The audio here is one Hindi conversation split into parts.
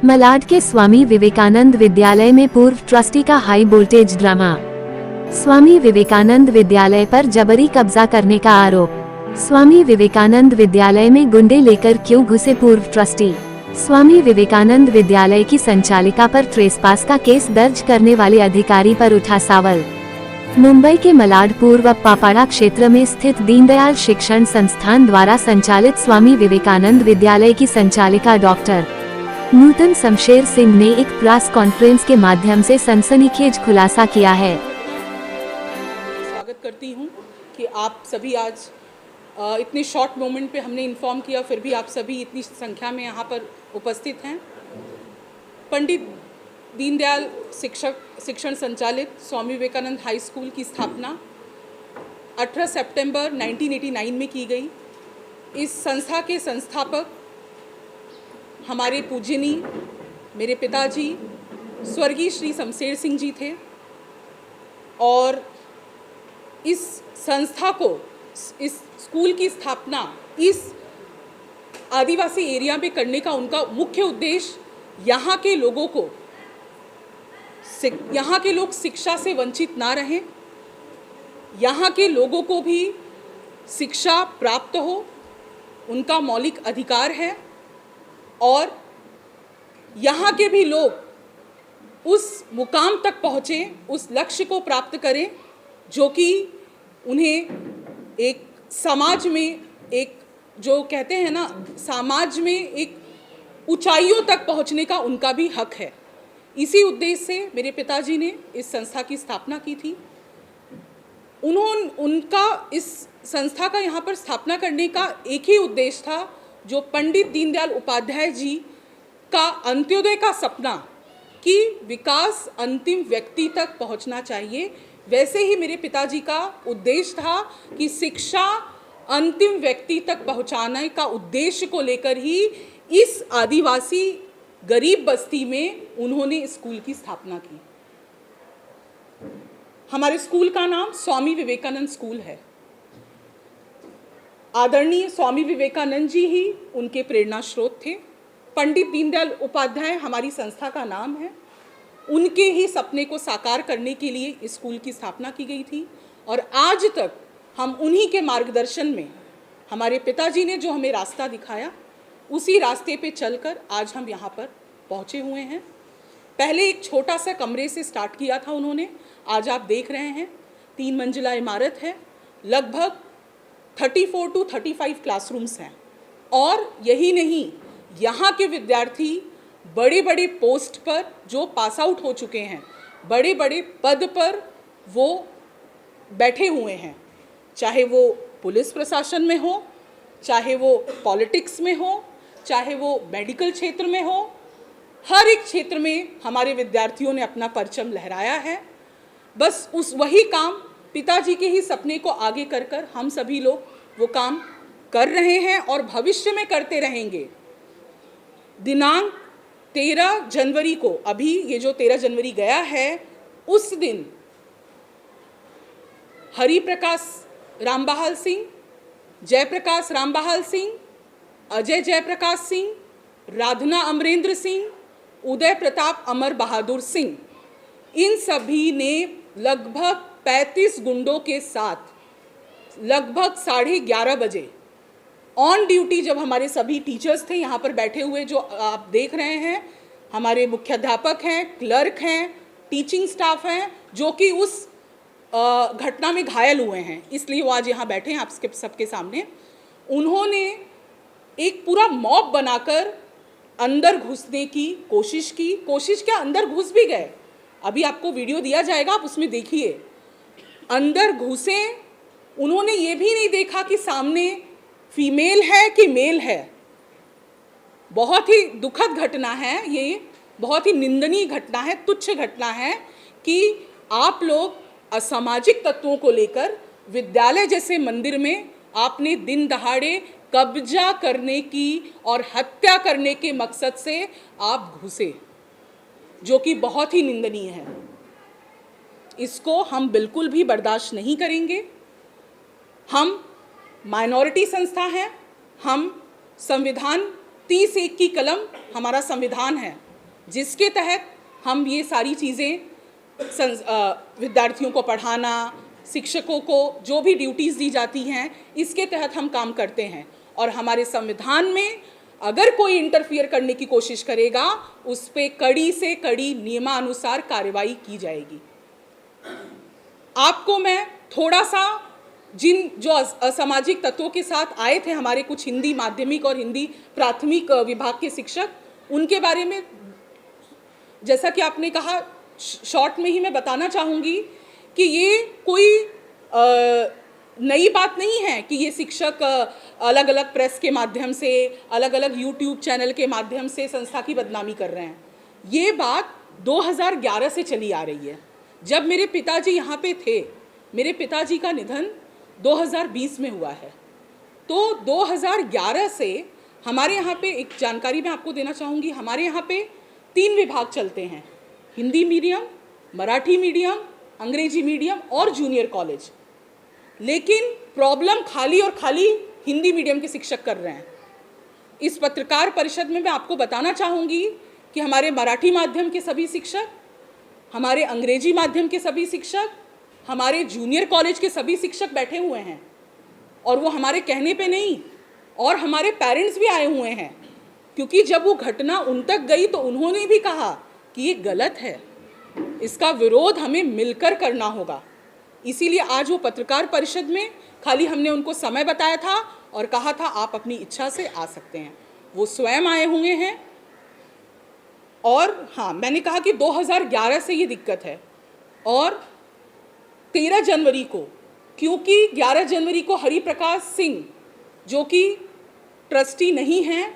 मलाड के स्वामी विवेकानंद विद्यालय में पूर्व ट्रस्टी का high voltage drama. Swami Vivekananda विद्यालय पर जबरी कब्जा करने का आरोप। स्वामी विवेकानंद विद्यालय में गुंडे लेकर क्यों घुसे पूर्व ट्रस्टी। स्वामी विवेकानंद विद्यालय की संचालिका पर ट्रेसपास का केस दर्ज करने वाले अधिकारी पर उठा सवाल। मुंबई के मलाड पूर्व पापाड़ा क्षेत्र में स्थित दीनदयाल शिक्षण संस्थान द्वारा संचालित स्वामी विवेकानंद विद्यालय की संचालिका डॉक्टर नूतन शमशेर सिंह ने एक प्रेस कॉन्फ्रेंस के माध्यम से सनसनीखेज खुलासा किया है। स्वागत करती हूं कि आप सभी आज इतने शॉर्ट मोमेंट पे हमने इन्फॉर्म किया, फिर भी आप सभी इतनी संख्या में यहां पर उपस्थित हैं। पंडित दीनदयाल शिक्षण संचालित स्वामी विवेकानंद हाई स्कूल की स्थापना 18 सितंबर 1989 में की गई। इस संस्था के संस्थापक हमारे पूजनीय मेरे पिताजी स्वर्गीय श्री शमशेर सिंह जी थे और इस संस्था को, इस स्कूल की स्थापना इस आदिवासी एरिया में करने का उनका मुख्य उद्देश्य यहाँ के लोगों को, यहाँ के लोग शिक्षा से वंचित ना रहें, यहाँ के लोगों को भी शिक्षा प्राप्त हो, उनका मौलिक अधिकार है और यहाँ के भी लोग उस मुकाम तक पहुँचे, उस लक्ष्य को प्राप्त करें जो कि उन्हें एक समाज में, एक जो कहते हैं ना, समाज में एक ऊंचाइयों तक पहुँचने का उनका भी हक है। इसी उद्देश्य से मेरे पिताजी ने इस संस्था की स्थापना की थी। उनका इस संस्था का यहाँ पर स्थापना करने का एक ही उद्देश्य था, जो पंडित दीनदयाल उपाध्याय जी का अंत्योदय का सपना कि विकास अंतिम व्यक्ति तक पहुंचना चाहिए, वैसे ही मेरे पिताजी का उद्देश्य था कि शिक्षा अंतिम व्यक्ति तक पहुंचाने का उद्देश्य को लेकर ही इस आदिवासी गरीब बस्ती में उन्होंने स्कूल की स्थापना की। हमारे स्कूल का नाम स्वामी विवेकानंद स्कूल है। आदरणीय स्वामी विवेकानंद जी ही उनके प्रेरणा स्रोत थे। पंडित दीनदयाल उपाध्याय हमारी संस्था का नाम है। उनके ही सपने को साकार करने के लिए इस स्कूल की स्थापना की गई थी और आज तक हम उन्हीं के मार्गदर्शन में, हमारे पिताजी ने जो हमें रास्ता दिखाया, उसी रास्ते पे चलकर आज हम यहाँ पर पहुँचे हुए हैं। पहले एक छोटा सा कमरे से स्टार्ट किया था उन्होंने, आज आप देख रहे हैं 3 मंजिला इमारत है, लगभग 34 to 35 क्लासरूम्स हैं और यही नहीं, यहाँ के विद्यार्थी बड़े बड़े पोस्ट पर जो पास आउट हो चुके हैं, बड़े बड़े पद पर वो बैठे हुए हैं, चाहे वो पुलिस प्रशासन में हो, चाहे वो पॉलिटिक्स में हो, चाहे वो मेडिकल क्षेत्र में हो, हर एक क्षेत्र में हमारे विद्यार्थियों ने अपना परचम लहराया है। बस वही काम पिताजी के ही सपने को आगे कर हम सभी लोग वो काम कर रहे हैं और भविष्य में करते रहेंगे। दिनांक 13 जनवरी को, अभी ये जो 13 जनवरी गया है, उस दिन हरि प्रकाश रामबहाल सिंह, जयप्रकाश रामबहाल सिंह, अजय जयप्रकाश सिंह, राधना अमरेंद्र सिंह, उदय प्रताप अमर बहादुर सिंह, इन सभी ने लगभग 35 गुंडों के साथ लगभग 11:30 बजे ऑन ड्यूटी, जब हमारे सभी टीचर्स थे यहाँ पर बैठे हुए, जो आप देख रहे हैं, हमारे मुख्याध्यापक हैं, क्लर्क हैं, टीचिंग स्टाफ हैं, जो कि उस घटना में घायल हुए हैं, इसलिए वो आज यहाँ बैठे हैं आप सबके सामने। उन्होंने एक पूरा मॉब बनाकर अंदर घुसने की कोशिश की। कोशिश क्या, अंदर घुस भी गए। अभी आपको वीडियो दिया जाएगा, आप उसमें देखिए। अंदर घुसे, उन्होंने ये भी नहीं देखा कि सामने फीमेल है कि मेल है। बहुत ही दुखद घटना है ये, बहुत ही निंदनीय घटना है, तुच्छ घटना है कि आप लोग असामाजिक तत्वों को लेकर विद्यालय जैसे मंदिर में आपने दिन दहाड़े कब्जा करने की और हत्या करने के मकसद से आप घुसे, जो कि बहुत ही निंदनीय है। इसको हम बिल्कुल भी बर्दाश्त नहीं करेंगे। हम माइनॉरिटी संस्था है, हम संविधान 30(1) की कलम हमारा संविधान है, जिसके तहत हम ये सारी चीज़ें विद्यार्थियों को पढ़ाना, शिक्षकों को जो भी ड्यूटीज़ दी जाती हैं, इसके तहत हम काम करते हैं। और हमारे संविधान में अगर कोई इंटरफियर करने की कोशिश करेगा, उस पर कड़ी से कड़ी नियमानुसार कार्रवाई की जाएगी। आपको मैं थोड़ा सा जिन जो असामाजिक तत्वों के साथ आए थे हमारे कुछ हिंदी माध्यमिक और हिंदी प्राथमिक विभाग के शिक्षक, उनके बारे में जैसा कि आपने कहा शॉर्ट में ही मैं बताना चाहूँगी कि ये कोई नई बात नहीं है कि ये शिक्षक अलग अलग प्रेस के माध्यम से, अलग अलग यूट्यूब चैनल के माध्यम से संस्था की बदनामी कर रहे हैं। ये बात 2011 से चली आ रही है। जब मेरे पिताजी यहाँ पे थे, मेरे पिताजी का निधन 2020 में हुआ है, तो 2011 से हमारे यहाँ पे एक जानकारी मैं आपको देना चाहूँगी। हमारे यहाँ पे 3 विभाग चलते हैं, हिंदी मीडियम, मराठी मीडियम, अंग्रेजी मीडियम और जूनियर कॉलेज। लेकिन प्रॉब्लम खाली और खाली हिंदी मीडियम के शिक्षक कर रहे हैं। इस पत्रकार परिषद में मैं आपको बताना चाहूँगी कि हमारे मराठी माध्यम के सभी शिक्षक, हमारे अंग्रेजी माध्यम के सभी शिक्षक, हमारे जूनियर कॉलेज के सभी शिक्षक बैठे हुए हैं, और वो हमारे कहने पे नहीं, और हमारे पेरेंट्स भी आए हुए हैं, क्योंकि जब वो घटना उन तक गई तो उन्होंने भी कहा कि ये गलत है, इसका विरोध हमें मिलकर करना होगा। इसीलिए आज वो पत्रकार परिषद में खाली हमने उनको समय बताया था और कहा था आप अपनी इच्छा से आ सकते हैं। वो स्वयं आए हुए हैं। और हाँ, मैंने कहा कि 2011 से ये दिक्कत है, और 13 जनवरी को, क्योंकि 11 जनवरी को हरिप्रकाश सिंह जो कि ट्रस्टी नहीं हैं,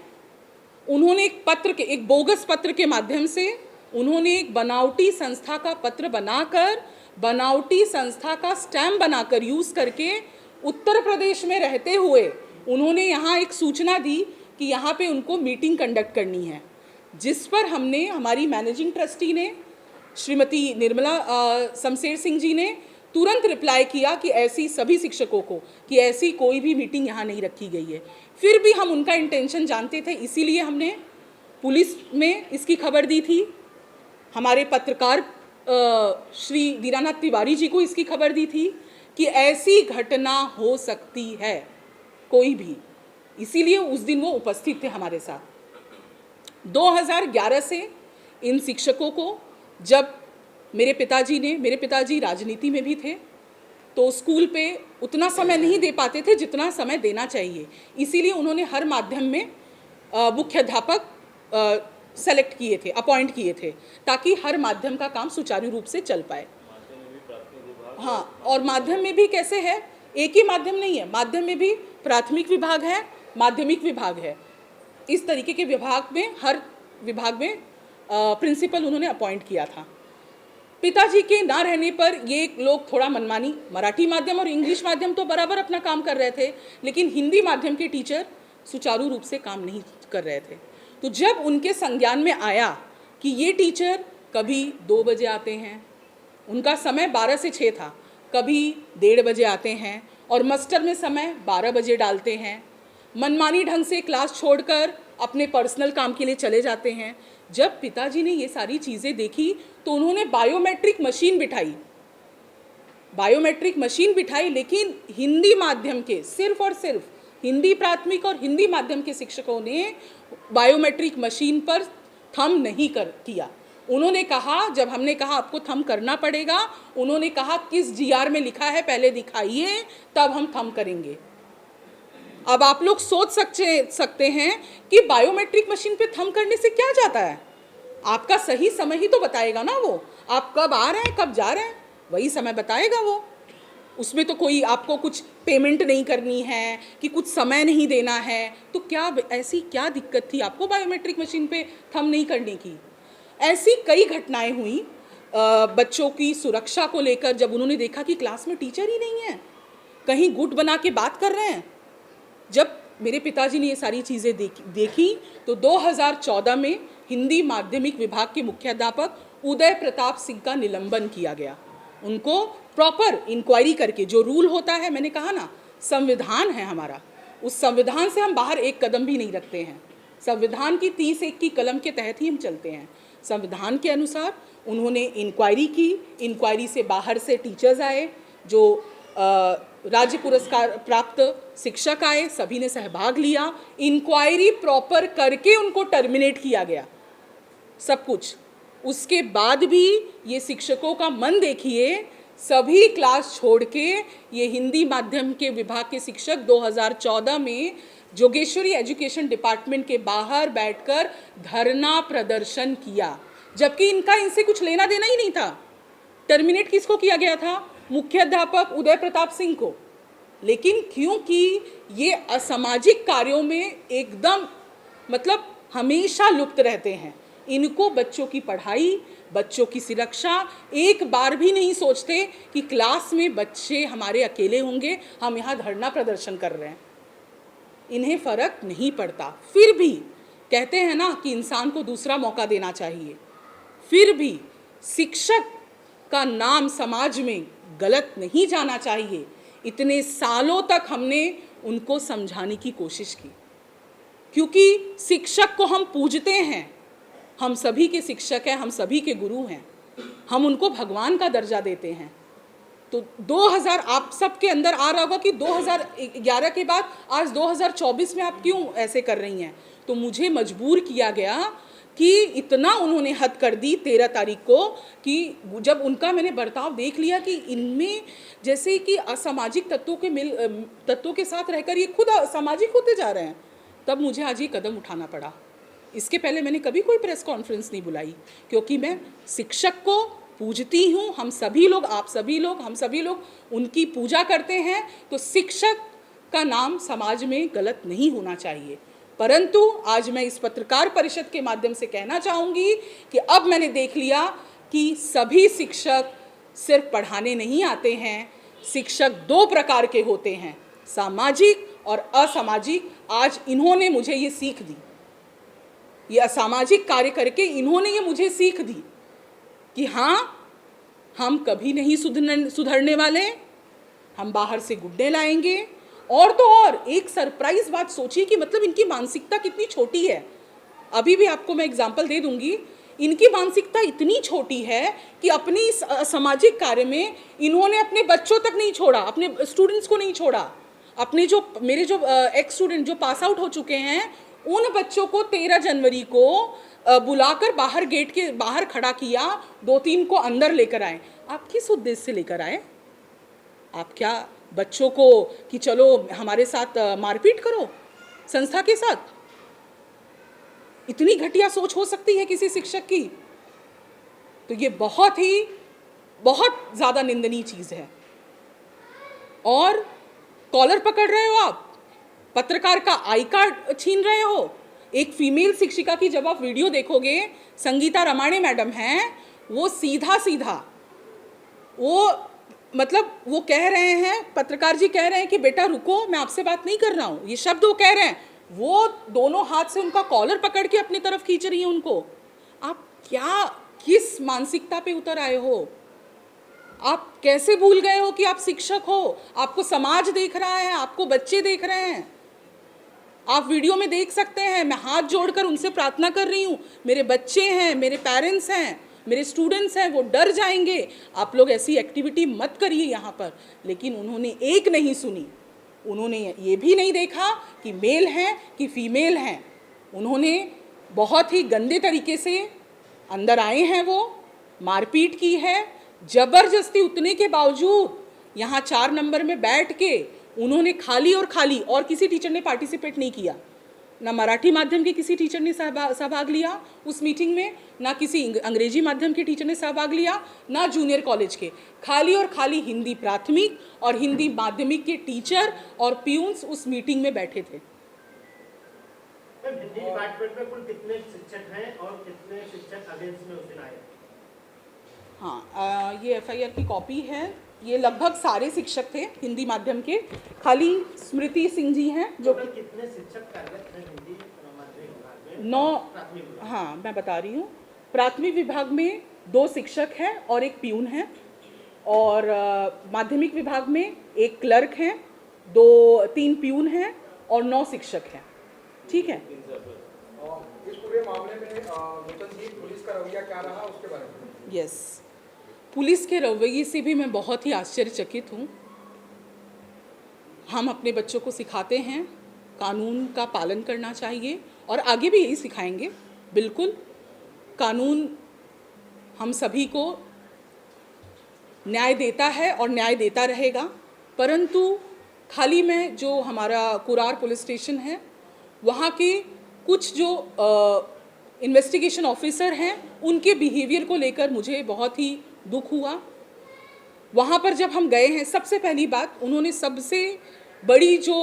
उन्होंने एक बोगस पत्र के माध्यम से उन्होंने एक बनावटी संस्था का पत्र बनाकर, बनावटी संस्था का स्टैम्प बनाकर यूज़ करके उत्तर प्रदेश में रहते हुए उन्होंने यहाँ एक सूचना दी कि यहाँ पे उनको मीटिंग कंडक्ट करनी है, जिस पर हमने, हमारी मैनेजिंग ट्रस्टी ने, श्रीमती निर्मला शमशेर सिंह जी ने तुरंत रिप्लाई किया कि ऐसी सभी शिक्षकों को कि ऐसी कोई भी मीटिंग यहाँ नहीं रखी गई है। फिर भी हम उनका इंटेंशन जानते थे, इसीलिए हमने पुलिस में इसकी खबर दी थी, हमारे पत्रकार श्री दीनानाथ तिवारी जी को इसकी खबर दी थी कि ऐसी घटना हो सकती है कोई भी, इसीलिए उस दिन वो उपस्थित थे हमारे साथ। 2011 से इन शिक्षकों को, जब मेरे पिताजी राजनीति में भी थे, तो स्कूल पे उतना समय नहीं दे पाते थे जितना समय देना चाहिए, इसीलिए उन्होंने हर माध्यम में मुख्याध्यापक सेलेक्ट किए थे, अपॉइंट किए थे, ताकि हर माध्यम का काम सुचारू रूप से चल पाए। हाँ, और माध्यम में भी कैसे है, एक ही माध्यम नहीं है, माध्यम में भी प्राथमिक विभाग है, माध्यमिक विभाग है, इस तरीके के विभाग में, हर विभाग में प्रिंसिपल उन्होंने अपॉइंट किया था। पिताजी के ना रहने पर ये लोग थोड़ा मनमानी, मराठी माध्यम और इंग्लिश माध्यम तो बराबर अपना काम कर रहे थे, लेकिन हिंदी माध्यम के टीचर सुचारू रूप से काम नहीं कर रहे थे। तो जब उनके संज्ञान में आया कि ये टीचर कभी 2 बजे आते हैं, उनका समय 12 से 6 था, कभी 1:30 बजे आते हैं, और मास्टर में समय 12 बजे डालते हैं, मनमानी ढंग से क्लास छोड़कर अपने पर्सनल काम के लिए चले जाते हैं। जब पिताजी ने ये सारी चीज़ें देखी तो उन्होंने बायोमेट्रिक मशीन बिठाई, लेकिन हिंदी माध्यम के सिर्फ और सिर्फ हिंदी प्राथमिक और हिंदी माध्यम के शिक्षकों ने बायोमेट्रिक मशीन पर थंब नहीं किया। उन्होंने कहा, जब हमने कहा आपको थंब करना पड़ेगा, उन्होंने कहा किस जीआर में लिखा है पहले दिखाइए, तब हम थंब करेंगे। अब आप लोग सोच सकते हैं कि बायोमेट्रिक मशीन पे थंब करने से क्या जाता है, आपका सही समय ही तो बताएगा ना, वो आप कब आ रहे हैं कब जा रहे हैं वही समय बताएगा वो। उसमें तो कोई आपको कुछ पेमेंट नहीं करनी है कि कुछ समय नहीं देना है, तो क्या ऐसी क्या दिक्कत थी आपको बायोमेट्रिक मशीन पे थंब नहीं करने की। ऐसी कई घटनाएं हुई बच्चों की सुरक्षा को लेकर, जब उन्होंने देखा कि क्लास में टीचर ही नहीं है, कहीं गुट बना के बात कर रहे हैं। जब मेरे पिताजी ने ये सारी चीज़ें देखी तो 2014 में हिंदी माध्यमिक विभाग के मुख्याध्यापक उदय प्रताप सिंह का निलंबन किया गया। उनको प्रॉपर इंक्वायरी करके, जो रूल होता है, मैंने कहा ना संविधान है हमारा, उस संविधान से हम बाहर एक कदम भी नहीं रखते हैं, संविधान की 30(1) की कलम के तहत ही हम चलते हैं। संविधान के अनुसार उन्होंने इंक्वायरी की, इंक्वायरी से बाहर से टीचर्स आए, जो राज्य पुरस्कार प्राप्त शिक्षक आए, सभी ने सहभाग लिया, इंक्वायरी प्रॉपर करके उनको टर्मिनेट किया गया, सब कुछ। उसके बाद भी ये शिक्षकों का मन देखिए, सभी क्लास छोड़ के ये हिंदी माध्यम के विभाग के शिक्षक 2014 में जोगेश्वरी एजुकेशन डिपार्टमेंट के बाहर बैठकर धरना प्रदर्शन किया, जबकि इनसे कुछ लेना देना ही नहीं था। टर्मिनेट किसको किया गया था? मुख्य अध्यापक उदय प्रताप सिंह को। लेकिन क्योंकि ये असामाजिक कार्यों में एकदम मतलब हमेशा लुप्त रहते हैं, इनको बच्चों की पढ़ाई, बच्चों की सुरक्षा एक बार भी नहीं सोचते कि क्लास में बच्चे हमारे अकेले होंगे, हम यहाँ धरना प्रदर्शन कर रहे हैं, इन्हें फर्क नहीं पड़ता। फिर भी कहते हैं ना कि इंसान को दूसरा मौका देना चाहिए, फिर भी शिक्षक का नाम समाज में गलत नहीं जाना चाहिए। इतने सालों तक हमने उनको समझाने की कोशिश की, क्योंकि शिक्षक को हम पूजते हैं, हम सभी के शिक्षक हैं, हम सभी के गुरु हैं, हम उनको भगवान का दर्जा देते हैं। तो 2000 आप सबके अंदर आ रहा होगा कि 2011 के बाद आज 2024 में आप क्यों ऐसे कर रही हैं। तो मुझे मजबूर किया गया कि इतना उन्होंने हद कर दी 13 तारीख को कि जब उनका मैंने बर्ताव देख लिया कि इनमें जैसे कि असामाजिक तत्वों के साथ रहकर ये खुद असामाजिक होते जा रहे हैं, तब मुझे आज ये कदम उठाना पड़ा। इसके पहले मैंने कभी कोई प्रेस कॉन्फ्रेंस नहीं बुलाई, क्योंकि मैं शिक्षक को पूजती हूँ। हम सभी लोग, आप सभी लोग, हम सभी लोग उनकी पूजा करते हैं, तो शिक्षक का नाम समाज में गलत नहीं होना चाहिए। परंतु आज मैं इस पत्रकार परिषद के माध्यम से कहना चाहूँगी कि अब मैंने देख लिया कि सभी शिक्षक सिर्फ पढ़ाने नहीं आते हैं। शिक्षक 2 प्रकार के होते हैं, सामाजिक और असामाजिक। आज इन्होंने मुझे ये सीख दी, ये असामाजिक कार्य करके इन्होंने ये मुझे सीख दी कि हाँ, हम कभी नहीं सुधरने वाले, हम बाहर से गुड्डे लाएंगे। और तो और एक सरप्राइज बात सोचिए कि मतलब इनकी मानसिकता कितनी छोटी है। अभी भी आपको मैं एग्जांपल दे दूंगी। इनकी मानसिकता इतनी छोटी है कि अपनी इस सामाजिक कार्य में इन्होंने अपने बच्चों तक नहीं छोड़ा, अपने स्टूडेंट्स को नहीं छोड़ा। अपने जो मेरे जो एक्स स्टूडेंट जो पास आउट हो चुके हैं, उन बच्चों को 13 जनवरी को बुलाकर बाहर गेट के बाहर खड़ा किया, 2-3 को अंदर लेकर आए। आप किस उद्देश्य से लेकर आए? आप क्या बच्चों को कि चलो हमारे साथ मारपीट करो संस्था के साथ? इतनी घटिया सोच हो सकती है किसी शिक्षक की? तो ये बहुत ज़्यादा निंदनीय चीज़ है। और कॉलर पकड़ रहे हो आप, पत्रकार का आई कार्ड छीन रहे हो। एक फीमेल शिक्षिका की जब आप वीडियो देखोगे, संगीता रमाणे मैडम हैं, वो सीधा वो कह रहे हैं, पत्रकार जी कह रहे हैं कि बेटा रुको, मैं आपसे बात नहीं कर रहा हूँ, ये शब्द वो कह रहे हैं। वो दोनों हाथ से उनका कॉलर पकड़ के अपनी तरफ खींच रही हैं उनको। आप किस मानसिकता पे उतर आए हो? आप कैसे भूल गए हो कि आप शिक्षक हो? आपको समाज देख रहा है, आपको बच्चे देख रहे हैं। आप वीडियो में देख सकते हैं, मैं हाथ जोड़कर उनसे प्रार्थना कर रही हूँ। मेरे बच्चे हैं, मेरे पेरेंट्स हैं, मेरे स्टूडेंट्स हैं, वो डर जाएंगे। आप लोग ऐसी एक्टिविटी मत करिए यहाँ पर। लेकिन उन्होंने एक नहीं सुनी। उन्होंने ये भी नहीं देखा कि मेल हैं कि फीमेल हैं। उन्होंने बहुत ही गंदे तरीके से अंदर आए हैं, वो मारपीट की है जबरदस्ती। उतने के बावजूद यहाँ 4 नंबर में बैठ के उन्होंने खाली और किसी टीचर ने पार्टिसिपेट नहीं किया। ना मराठी माध्यम के किसी टीचर ने सहभाग लिया उस मीटिंग में, ना किसी अंग्रेजी माध्यम के टीचर ने सहभाग लिया, ना जूनियर कॉलेज के। खाली हिंदी प्राथमिक और हिंदी माध्यमिक के टीचर और प्यून्स उस मीटिंग में बैठे थे। हिंदी डिपार्टमेंट में कुल कितने शिक्षक हैं और कितने शिक्षक अगेंस्ट में उस दिन आए? हाँ, ये एफआईआर की कॉपी है। ये लगभग सारे शिक्षक थे हिंदी माध्यम के, खाली स्मृति सिंह जी हैं जो कितने शिक्षक कार्यरत हैं हिंदी माध्यमिक विभाग में? 9। हाँ, मैं बता रही हूँ। प्राथमिक विभाग में 2 शिक्षक हैं और 1 प्यून है, और माध्यमिक विभाग में 1 क्लर्क हैं, 3 प्यून हैं और 9 शिक्षक हैं। ठीक है। इस पूरे मामले में नूतन जी पुलिस का रवैया क्या रहा उसके बारे में? यस, पुलिस के रवैये से भी मैं बहुत ही आश्चर्यचकित हूँ। हम अपने बच्चों को सिखाते हैं कानून का पालन करना चाहिए और आगे भी यही सिखाएंगे। बिल्कुल, कानून हम सभी को न्याय देता है और न्याय देता रहेगा, परंतु खाली में जो हमारा कुरार पुलिस स्टेशन है वहाँ के कुछ जो इन्वेस्टिगेशन ऑफिसर हैं उनके बिहेवियर को लेकर मुझे बहुत ही दुख हुआ। वहाँ पर जब हम गए हैं, सबसे पहली बात उन्होंने सबसे बड़ी जो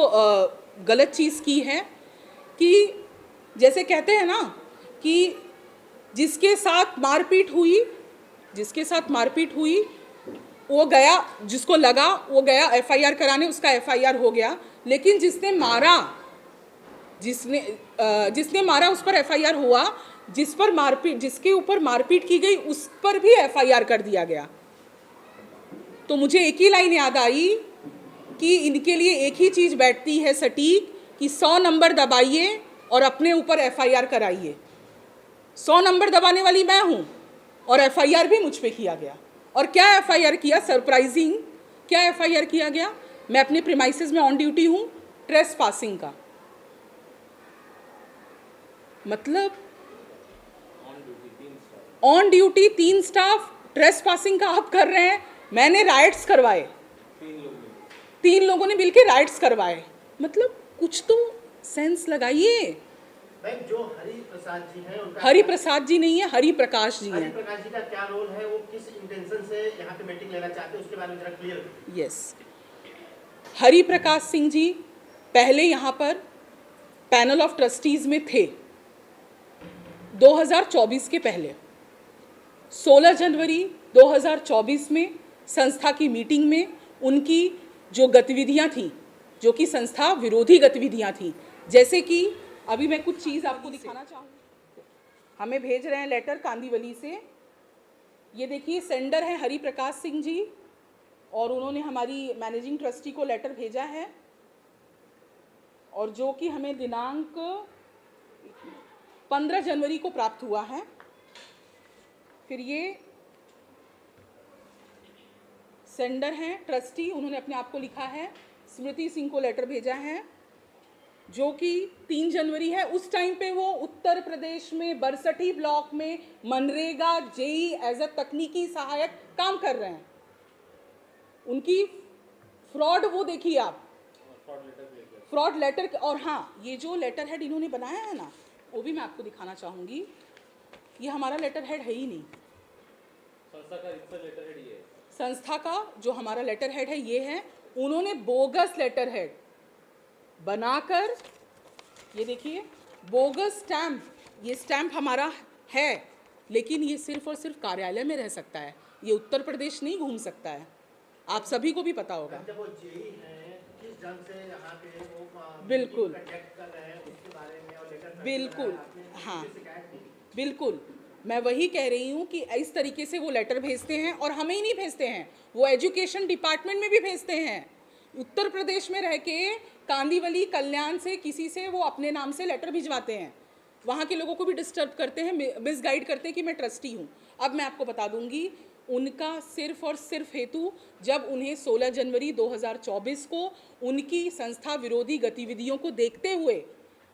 गलत चीज़ की है कि जैसे कहते हैं ना कि जिसके साथ मारपीट हुई वो गया, जिसको लगा वो गया एफआईआर कराने, उसका एफआईआर हो गया, लेकिन जिसने मारा उस पर एफआईआर हुआ, जिसके ऊपर मारपीट की गई उस पर भी एफआईआर कर दिया गया। तो मुझे एक ही लाइन याद आई कि इनके लिए एक ही चीज़ बैठती है सटीक कि 100 नंबर दबाइए और अपने ऊपर एफआईआर कराइए। 100 नंबर दबाने वाली मैं हूँ और एफआईआर भी मुझ पे किया गया। और क्या एफआईआर किया, सरप्राइजिंग, क्या एफआईआर किया गया? मैं अपने प्रीमाइसेस में ऑन ड्यूटी हूँ, ट्रेस पासिंग का मतलब on duty 3 staff, trace passing का आप कर रहे हैं। मैंने राइट्स करवाए, 3 लोगों ने मिलकर राइट्स करवाए, मतलब कुछ तो सेंस लगाइए। मैम, जो हरि प्रसाद जी हैं उनका हरि प्रसाद जी नहीं है, हरि प्रकाश जी हरि हैं। प्रकाश जी का क्या रोल है, वो किस इंटेंशन से यहाँ पे मीटिंग लेना चाहते हैं, उसके बारे में जरा क्लियर करिए। यस, हरि प्रकाश सिंह जी पहले यहाँ पर पैनल ऑफ ट्रस्टीज में थे 2024 के पहले। 16 जनवरी 2024 में संस्था की मीटिंग में उनकी जो गतिविधियां थी, जो कि संस्था विरोधी गतिविधियां थी, जैसे कि अभी मैं कुछ चीज़ आपको दिखाना चाहूँगी। हमें भेज रहे हैं लेटर कांदीवली से, ये देखिए सेंडर है हरि प्रकाश सिंह जी और उन्होंने हमारी मैनेजिंग ट्रस्टी को लेटर भेजा है और जो कि हमें दिनांक 15 जनवरी को प्राप्त हुआ है। फिर ये सेंडर हैं ट्रस्टी, उन्होंने अपने आप को लिखा है, स्मृति सिंह को लेटर भेजा है जो कि 3 जनवरी है। उस टाइम पे वो उत्तर प्रदेश में बरसठी ब्लॉक में मनरेगा जेई एज अ तकनीकी सहायक काम कर रहे हैं। उनकी फ्रॉड, वो देखिए आप, फ्रॉड लेटर। और हाँ, ये जो लेटर हेड इन्होंने बनाया है ना, वो भी मैं आपको दिखाना चाहूँगी। ये हमारा लेटर हेड है ही नहीं, संस्था का लेटर हेड ये है। संस्था का जो हमारा लेटर हेड है ये है। उन्होंने बोगस लेटर हेड बनाकर, ये देखिए बोगस स्टैम्प, ये स्टैम्प हमारा है लेकिन ये सिर्फ और सिर्फ कार्यालय में रह सकता है, ये उत्तर प्रदेश नहीं घूम सकता है, आप सभी को भी पता होगा। जब वो जेई हैं, किस ढंग से यहाँ पे वो बिल्कुल कंडक्ट कर रहे हैं उसके बारे में और लेटर बिल्कुल, हाँ शिकायत की। बिल्कुल, मैं वही कह रही हूँ कि इस तरीके से वो लेटर भेजते हैं और हमें ही नहीं भेजते हैं, वो एजुकेशन डिपार्टमेंट में भी भेजते हैं। उत्तर प्रदेश में रह के कांदीवली कल्याण से किसी से वो अपने नाम से लेटर भिजवाते हैं, वहाँ के लोगों को भी डिस्टर्ब करते हैं, मिसगाइड करते हैं कि मैं ट्रस्टी हूँ। अब मैं आपको बता दूंगी उनका सिर्फ और सिर्फ हेतु, जब उन्हें 16 जनवरी 2024 को उनकी संस्था विरोधी गतिविधियों को देखते हुए,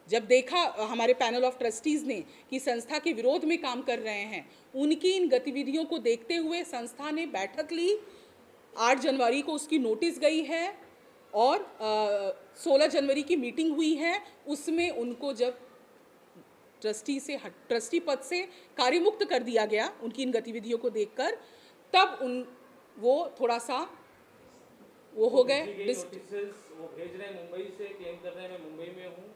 जब देखा हमारे पैनल ऑफ ट्रस्टीज़ ने कि संस्था के विरोध में काम कर रहे हैं, उनकी इन गतिविधियों को देखते हुए संस्था ने बैठक ली। 8 जनवरी को उसकी नोटिस गई है और 16 जनवरी की मीटिंग हुई है। उसमें उनको जब ट्रस्टी पद से कार्यमुक्त कर दिया गया उनकी इन गतिविधियों को देखकर, तब वो थोड़ा सा वो हो गए। वो भेज रहे हैं मुंबई से, क्लेम कर रहे हैं मैं मुंबई में हूँ।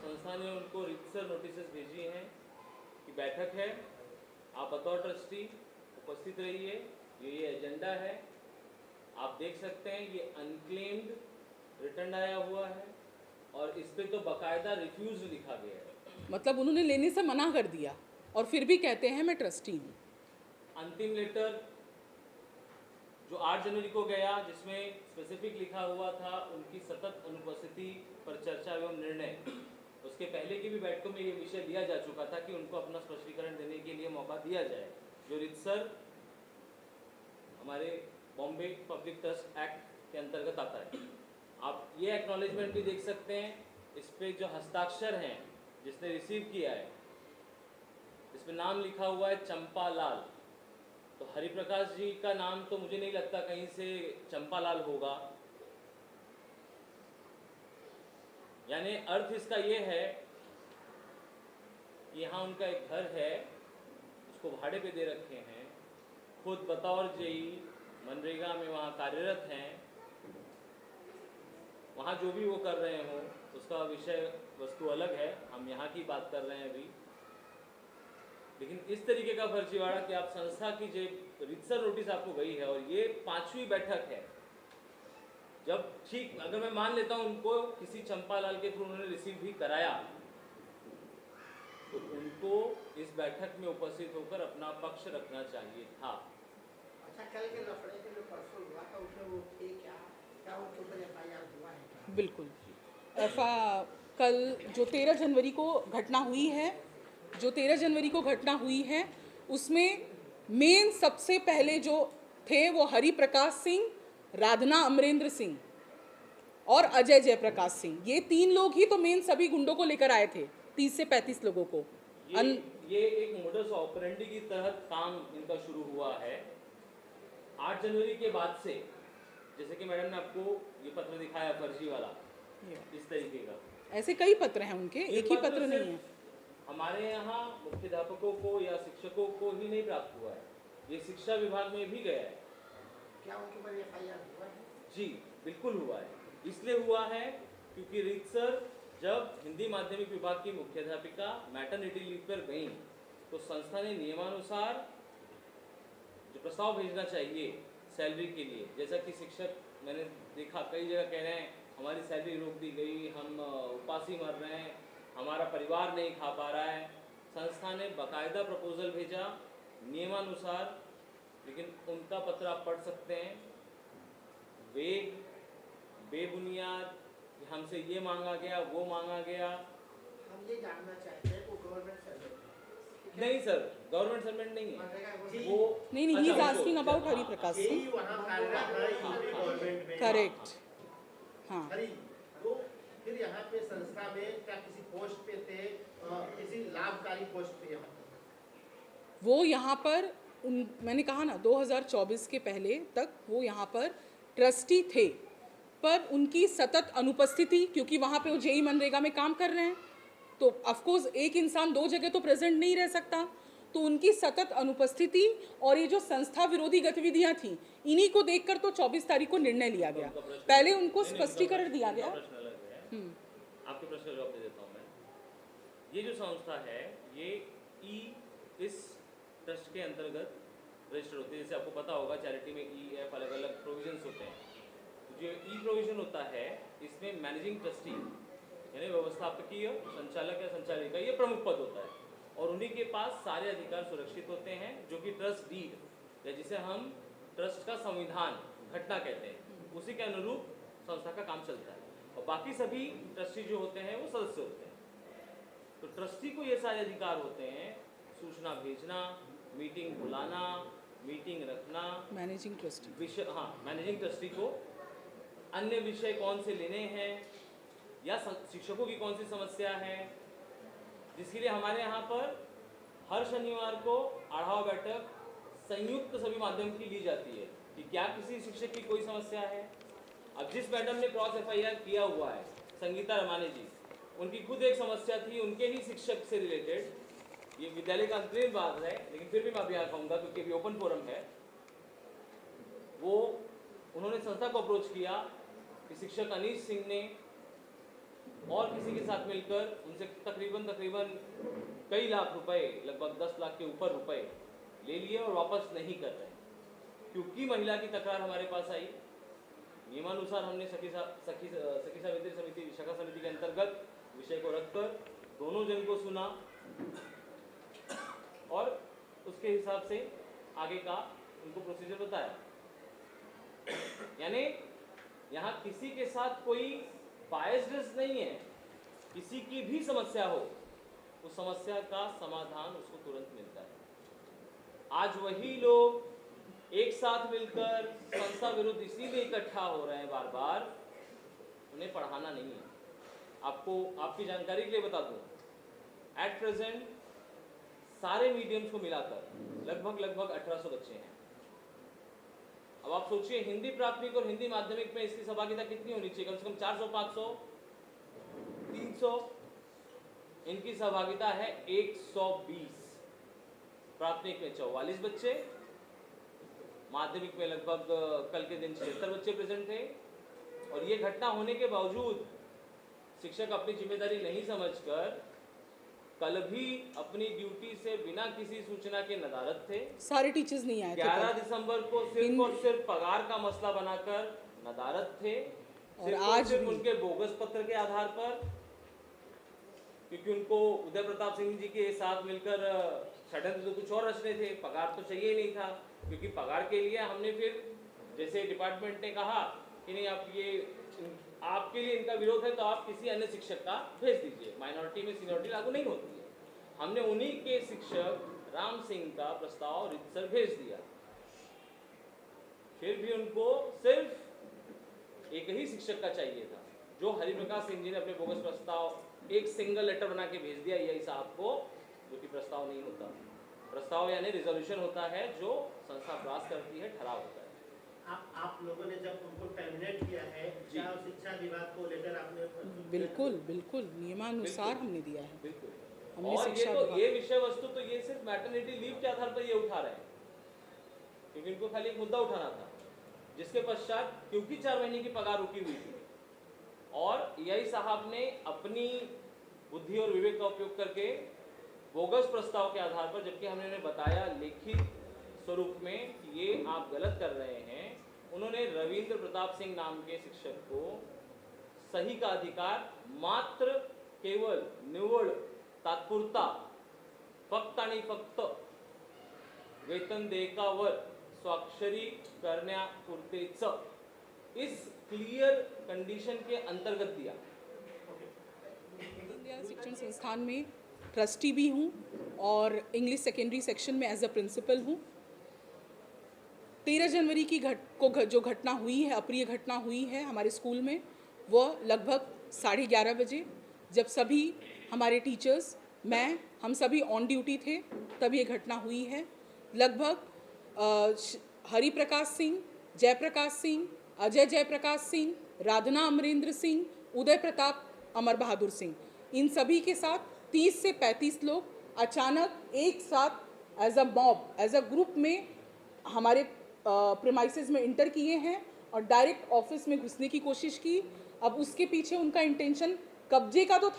संस्था ने उनको रिक्सर नोटिस भेजी हैं कि बैठक है, आप बतौर ट्रस्टी उपस्थित रहिए, ये एजेंडा है, आप देख सकते हैं ये अनक्लेम्ड रिटर्न आया हुआ है और इस पे तो बाकायदा रिफ्यूज लिखा गया है। मतलब उन्होंने लेने से मना कर दिया और फिर भी कहते हैं मैं ट्रस्टी हूँ। अंतिम लेटर जो 8 जनवरी को गया, जिसमें स्पेसिफिक लिखा हुआ था उनकी सतत अनुपस्थिति पर चर्चा एवं निर्णय, उसके पहले पहले की भी बैठकों में ये विषय लिया जा चुका था कि उनको अपना स्पष्टीकरण देने के लिए मौका दिया जाए, जो रीतसर हमारे बॉम्बे पब्लिक ट्रस्ट एक्ट के अंतर्गत आता है। आप ये एक्नॉलेजमेंट भी देख सकते हैं, इस पे जो हस्ताक्षर हैं जिसने रिसीव किया है, इसमें नाम लिखा हुआ है चंपा लाल। तो हरिप्रकाश जी का नाम तो मुझे नहीं लगता कहीं से चंपा लाल होगा। यानी अर्थ इसका ये है कि यहाँ उनका एक घर है, उसको भाड़े पे दे रखे हैं, खुद बतौर जेई मनरेगा में वहाँ कार्यरत हैं। वहाँ जो भी वो कर रहे हों उसका विषय वस्तु अलग है, हम यहाँ की बात कर रहे हैं अभी। लेकिन इस तरीके का फर्जीवाड़ा कि आप संस्था की जो रीतसर नोटिस आपको गई है और ये 5वीं बैठक है, जब ठीक अगर मैं मान लेता हूँ उनको किसी चंपालाल के थ्रू उन्होंने रिसीव भी कराया, तो उनको इस बैठक में उपस्थित होकर अपना पक्ष रखना चाहिए था। अच्छा, कल के लफड़े के जो परसों हुआ था उसमें वो थे क्या उनके ऊपर एफआईआर हुआ है? बिल्कुल। कल जो 13 जनवरी को घटना हुई है, उसमें मेन सबसे पहले जो थे वो हरिप्रकाश सिंह, राधना अमरेंद्र सिंह और अजय जयप्रकाश सिंह। ये 3 लोग ही तो मेन सभी गुंडों को लेकर आए थे, 30 से 35 लोगों को। ये एक मोडस ऑपरेंडी की तहत काम इनका शुरू हुआ है 8 जनवरी के बाद से। जैसे कि मैडम ने आपको ये पत्र दिखाया फर्जी वाला, इस तरीके का ऐसे कई पत्र हैं उनके, एक ही पत्र नहीं है। हमारे यहाँ मुख्याध्यापकों को या शिक्षकों को ही नहीं प्राप्त हुआ है, ये शिक्षा विभाग में भी गया है। क्या उनके ऊपर एफआईआर हुआ है? जी बिल्कुल हुआ है। इसलिए हुआ है क्योंकि रीतसर जब हिंदी माध्यमिक विभाग की मुख्याध्यापिका मैटरनिटी लीव पर गई तो संस्था ने नियमानुसार जो प्रस्ताव भेजना चाहिए सैलरी के लिए, जैसा कि शिक्षक मैंने देखा कई जगह कह रहे हैं हमारी सैलरी रोक दी गई, हम उपासी मर रहे हैं, हमारा परिवार नहीं खा पा रहा है। संस्था ने बाकायदा प्रपोजल भेजा नियमानुसार, लेकिन उनका पत्र आप पढ़ सकते हैं, वेग बेबुनियाद, हमसे ये मांगा गया वो मांगा गया। हम ये जानना चाहते हैं वो गवर्नमेंट सर्वेंट नहीं सर, गवर्नमेंट सर्वेंट नहीं है वो। नहीं, he is asking about Hariprakash Singh. वहाँ कार्यरत है यूपी गवर्नमेंट में। करेक्ट, हाँ। तो फिर यहाँ पे संस्था में क्या किसी पोस्ट पे थे, किसी लाभकारी पोस्ट पे यहाँ पे? वो यहाँ पर मैंने कहा ना 2024 के पहले तक वो यहाँ पर ट्रस्टी थे, पर उनकी सतत अनुपस्थिति, क्योंकि वहाँ पे वो जेई मनरेगा में काम कर रहे हैं, तो ऑफकोर्स एक इंसान 2 जगह तो प्रेजेंट नहीं रह सकता, तो उनकी सतत अनुपस्थिति और ये जो संस्था विरोधी गतिविधियाँ थी, इन्हीं को देखकर तो 24 तारीख को निर्णय लिया गया। पहले उनको स्पष्टीकरण दिया गया। आपके प्रश्न का जवाब दे देता हूँ मैं। ये जो संस्था है ये इस ट्रस्ट के अंतर्गत रजिस्टर्ड होती है। जैसे आपको पता होगा चैरिटी में EF अलग अलग प्रोविजंस होते हैं। जो प्रोविजन होता है इसमें मैनेजिंग ट्रस्टी यानी व्यवस्थापकीय संचालक या संचालिका ये प्रमुख पद होता है और उन्हीं के पास सारे अधिकार सुरक्षित होते हैं, जो कि ट्रस्ट डीड या जिसे हम ट्रस्ट का संविधान घटना कहते हैं, उसी के अनुरूप संस्था का काम चलता है। और बाकी सभी ट्रस्टी जो होते हैं वो सदस्य होते हैं। तो ट्रस्टी को ये सारे अधिकार होते हैं, सूचना भेजना, मीटिंग बुलाना, मीटिंग रखना, मैनेजिंग ट्रस्टी विषय, हाँ मैनेजिंग ट्रस्टी को अन्य विषय कौन से लेने हैं या शिक्षकों की कौन सी समस्या है, जिसके लिए हमारे यहाँ पर हर शनिवार को आढावा बैठक संयुक्त सभी माध्यम की ली जाती है कि क्या किसी शिक्षक की कोई समस्या है। अब जिस मैडम ने क्रॉस FIR किया हुआ है संगीता रमानी जी, उनकी खुद एक समस्या थी उनके ही शिक्षक से रिलेटेड। ये विद्यालय का अंतरिम बात है, लेकिन फिर भी मैं अभी यहाँ कहूँगा क्योंकि अभी ओपन फोरम है। वो उन्होंने संस्था को अप्रोच किया कि शिक्षक अनीश सिंह ने और किसी के साथ मिलकर उनसे तकरीबन कई लाख रुपए, लगभग 10 लाख के ऊपर रुपए ले लिए और वापस नहीं कर रहे, क्योंकि महिला की तकरार हमारे पास आई। नियमानुसार हमने सखी सावित्री समिति शाखा समिति के अंतर्गत विषय को रखकर दोनों जन को सुना और उसके हिसाब से आगे का उनको प्रोसीजर बताया। यानी यहाँ किसी के साथ कोई बायसनेस नहीं है, किसी की भी समस्या हो, उस समस्या का समाधान उसको तुरंत मिलता है। आज वही लोग एक साथ मिलकर संस्था विरुद्ध इसीलिए इकट्ठा हो रहे हैं बार बार, उन्हें पढ़ाना नहीं है। आपको आपकी जानकारी के लिए बता दूं, एट प्रेजेंट सारे मीडियम्स को मिलाकर लगभग 1800 बच्चे हैं। अब आप सोचिए, हिंदी प्राथमिक और हिंदी माध्यमिक में इसकी सहभागिता कितनी होनी चाहिए? कम से कम 400, 500, 300। इनकी सहभागिता है 120। प्राथमिक में 44 बच्चे, माध्यमिक में लगभग कल के दिन 76 बच्चे प्रेजेंट थे। और ये घटना होने के बावजूद शिक्षक अपनी जिम्मेदारी नहीं समझकर कल भी अपनी ड्यूटी से बिना किसी सूचना के नदारद थे। सारे टीचर्स नहीं आए थे 11 दिसंबर को सिर्फ और सिर्फ पगार का मसला बनाकर नदारद थे, और आज सिर्फ भी उनके बोगस पत्र के आधार पर, क्योंकि उनको उदय प्रताप सिंह जी के साथ मिलकर षड्यंत्र तो कुछ और रचने थे, पगार तो चाहिए ही नहीं था। क्योंकि पगार के लिए हमने फिर जैसे डिपार्टमेंट ने कहा कि नहीं, आप ये आपके लिए इनका विरोध है तो आप किसी अन्य शिक्षक का भेज दीजिए, माइनॉरिटी में सीनियरिटी लागू नहीं होती है। हमने उन्हीं के शिक्षक राम सिंह का प्रस्ताव रितसर भेज दिया। फिर भी उनको सिर्फ एक ही शिक्षक का चाहिए था, जो हरिप्रकाश सिंह जी ने अपने बोगस प्रस्ताव एक सिंगल लेटर बना के भेज दिया यही साहब को, जो कि प्रस्ताव नहीं होता। प्रस्ताव यानी रिजोल्यूशन होता है जो संस्था पास करती है, ठराव होता है। आप लोगों ने जब उनको टर्मिनेट किया है, क्या शिक्षा विभाग को लेटर आपने? बिल्कुल बिल्कुल नियमानुसार हमने दिया है। बिल्कुल। हमने और शिक्षा ये विषय वस्तु तो ये सिर्फ मैटरनिटी लीव के आधार पर ये उठा रहे हैं, क्योंकि इनको खाली एक मुद्दा उठाना था, जिसके पश्चात क्योंकि 4 महीने की पगार रुकी हुई थी और यही साहब ने अपनी बुद्धि और विवेक का उपयोग करके बोगस प्रस्ताव के आधार पर, जबकि हमने उन्हें बताया लिखित स्वरूप में कि ये आप गलत कर रहे हैं, उन्होंने रविंद्र प्रताप सिंह नाम के शिक्षक को सही का अधिकार मात्र केवळ निव्वळ तात्पुरता फक्त आणि फक्त वेतन देयकावर स्वाक्षरी करण्यापुरतेच इस क्लियर कंडीशन के अंतर्गत दिया। इंडिया शिक्षण संस्थान में ट्रस्टी भी हूँ और इंग्लिश सेकेंडरी सेक्शन में एज अ प्रिंसिपल हूँ। 13 जनवरी की जो घटना हुई है, अप्रिय घटना हुई है हमारे स्कूल में, वह लगभग 11:30 बजे, जब सभी हमारे टीचर्स, मैं, हम सभी ऑन ड्यूटी थे, तब ये घटना हुई है। लगभग हरिप्रकाश सिंह, जयप्रकाश सिंह, अजय जयप्रकाश सिंह, राधना अमरेंद्र सिंह, उदय प्रताप अमर बहादुर सिंह, इन सभी के साथ 30 से 35 लोग अचानक एक साथ as a mob, as a group में हमारे प्रीमाइसेस में इंटर किए हैं और डायरेक्ट ऑफिस में घुसने की कोशिश की। अब उसके पीछे उनका इंटेंशन कब्जे का तो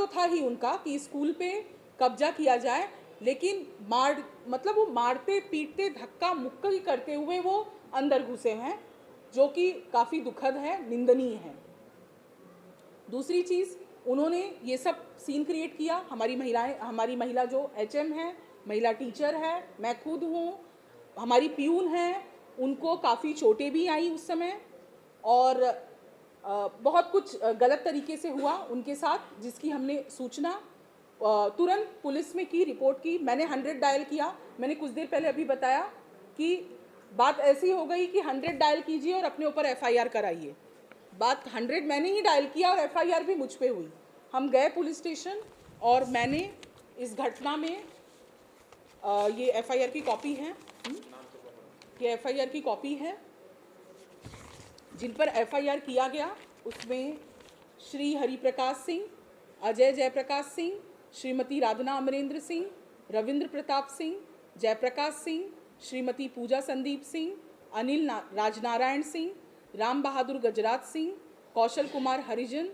था ही उनका कि स्कूल पे कब्जा किया जाए, लेकिन वो मारते पीटते धक्का मुक्की करते हुए वो अंदर घुसे हैं, जो कि काफ़ी दुखद है, निंदनीय है। दूसरी चीज़, उन्होंने ये सब सीन क्रिएट किया। हमारी महिला जो HM है, महिला टीचर है, मैं खुद हूँ, हमारी प्यून है, उनको काफ़ी चोटें भी आई उस समय और बहुत कुछ गलत तरीके से हुआ उनके साथ, जिसकी हमने सूचना तुरंत पुलिस में की, रिपोर्ट की। मैंने 100 डायल किया। मैंने कुछ देर पहले अभी बताया कि बात ऐसी हो गई कि 100 डायल कीजिए और अपने ऊपर FIR कराइए। बात 100 मैंने ही डायल किया और FIR भी मुझ पे हुई। हम गए पुलिस स्टेशन और मैंने इस घटना में ये FIR की कॉपी है, ये FIR की कॉपी है, जिन पर FIR किया गया उसमें श्री हरिप्रकाश सिंह, अजय जयप्रकाश सिंह, श्रीमती राधना अमरेंद्र सिंह, रविंद्र प्रताप सिंह, जयप्रकाश सिंह, श्रीमती पूजा संदीप सिंह, अनिल राजनारायण सिंह, राम बहादुर गजराज सिंह, कौशल कुमार हरिजन,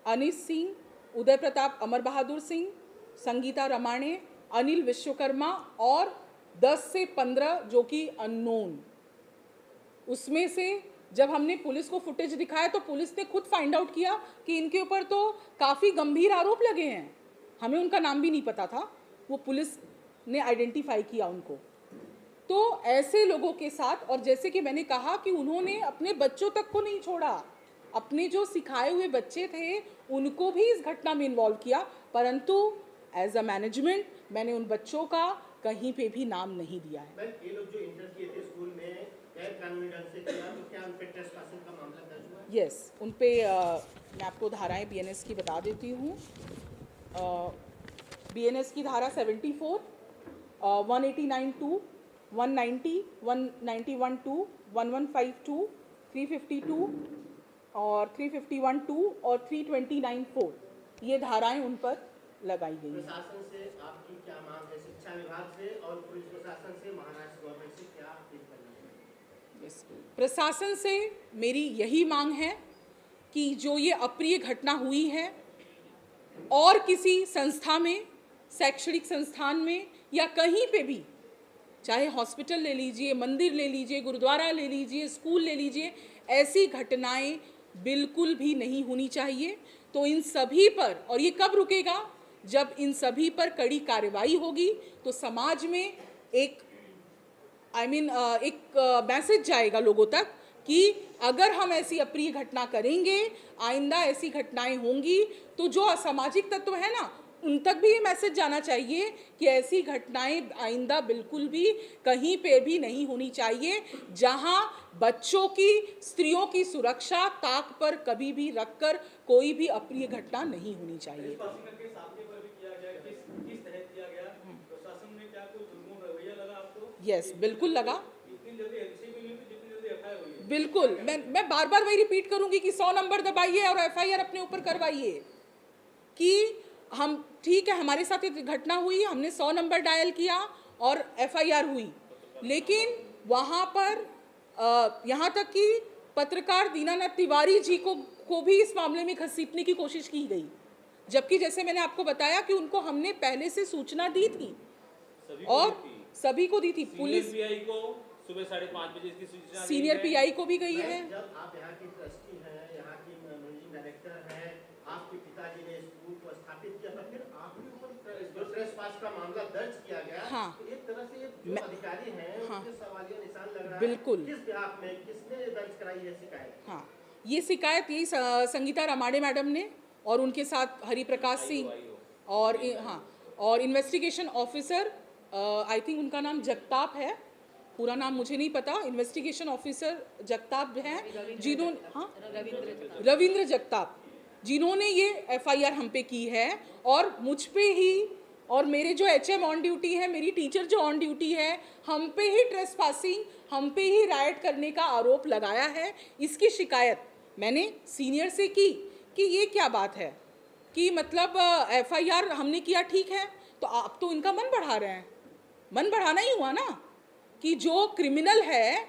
अनिस सिंह, उदय प्रताप अमर बहादुर सिंह, संगीता रमाणे, अनिल विश्वकर्मा और 10 से 15 जो कि अननोन। उसमें से जब हमने पुलिस को फुटेज दिखाया तो पुलिस ने खुद फाइंड आउट किया कि इनके ऊपर तो काफ़ी गंभीर आरोप लगे हैं। हमें उनका नाम भी नहीं पता था, वो पुलिस ने आइडेंटिफाई किया उनको। तो ऐसे लोगों के साथ, और जैसे कि मैंने कहा कि उन्होंने अपने बच्चों तक को नहीं छोड़ा, अपने जो सिखाए हुए बच्चे थे उनको भी इस घटना में इन्वॉल्व किया, परंतु एज अ मैनेजमेंट मैंने उन बच्चों का कहीं पे भी नाम नहीं दिया है। मैम, ये लोग जो इंटर किए थे स्कूल में गैर कानूनी ढंग से किया, तो क्या उन पे ट्रेसपासिंग का मामला दर्ज हुआ? यस, उन पे मैं आपको धाराएं बीएनएस की बता देती हूँ। बीएनएस की धारा 74, 189(2), 190, 191(2), 1152, 352 और 351(2) और 329(4) ये धाराएं उन पर लगाई गई हैं। प्रशासन से आपकी क्या मांग है? शिक्षा विभाग से और पुलिस प्रशासन से, महाराष्ट्र गवर्नमेंट से क्या अपील करना है? प्रशासन से मेरी यही मांग है कि जो ये अप्रिय घटना हुई है और किसी संस्था में, शैक्षणिक संस्थान में या कहीं पे भी, चाहे हॉस्पिटल ले लीजिए, मंदिर ले लीजिए, गुरुद्वारा ले लीजिए, स्कूल ले लीजिए, ऐसी घटनाएं बिल्कुल भी नहीं होनी चाहिए। तो इन सभी पर, और ये कब रुकेगा? जब इन सभी पर कड़ी कार्रवाई होगी तो समाज में एक एक मैसेज जाएगा लोगों तक कि अगर हम ऐसी अप्रिय घटना करेंगे, आइंदा ऐसी घटनाएं होंगी, तो जो असामाजिक तत्व है ना, उन तक भी ये मैसेज जाना चाहिए कि ऐसी घटनाएं आइंदा बिल्कुल भी कहीं पे भी नहीं होनी चाहिए, जहां बच्चों की, स्त्रियों की सुरक्षा ताक पर कभी भी रखकर कोई भी अप्रिय घटना नहीं होनी चाहिए। यस, बिल्कुल लगा। बिल्कुल, मैं बार बार वही रिपीट करूंगी कि 100 नंबर दबाइए और एफआईआर अपने ऊपर करवाइए कि हम, ठीक है, हमारे साथ ये घटना हुई, हमने 100 नंबर डायल किया और एफआईआर हुई, लेकिन वहाँ पर यहाँ तक कि पत्रकार दीनानाथ तिवारी जी को भी इस मामले में घसीटने की कोशिश की गई, जबकि जैसे मैंने आपको बताया कि उनको हमने पहले से सूचना दी थी और सभी को दी थी। पुलिस पीआई को सुबह 5:30 बजे इसकी सूचना, सीनियर पीआई को भी गई है। जब आप यहाँ की ट्रस्टी हैं, यहाँ की मैनेजिंग डायरेक्टर हैं, आपके पिताजी ने स्कूल को स्थापित किया था, फिर आपके ऊपर ट्रेसपास का मामला दर्ज किया गया। हाँ, तो एक तरह से जो अधिकारी हैं, हाँ, उनके सवालिया निशान लग रहा है। बिल्कुल। किस बिहाफ में, किसने दर्ज कराई है शिकायत? हाँ, ये शिकायत यही संगीता रामाडे मैडम ने और उनके साथ हरिप्रकाश सिंह और हाँ, और इन्वेस्टिगेशन ऑफिसर, आई थिंक उनका नाम जगताप है, पूरा नाम मुझे नहीं पता, इन्वेस्टिगेशन ऑफिसर जगताप हैं, जिन्होंने, हाँ, रविंद्र जगताप, जिन्होंने ये एफआईआर हम पे की है और मुझ पे ही और मेरे जो एचएम ऑन ड्यूटी है, मेरी टीचर जो ऑन ड्यूटी है, हम पे ही ट्रेसपासिंग, हम पे ही राइट करने का आरोप लगाया है। इसकी शिकायत मैंने सीनियर से की कि ये क्या बात है कि मतलब एफआईआर हमने किया, ठीक है, तो आप तो इनका मन बढ़ा रहे हैं। मन बढ़ाना ही हुआ ना कि जो क्रिमिनल है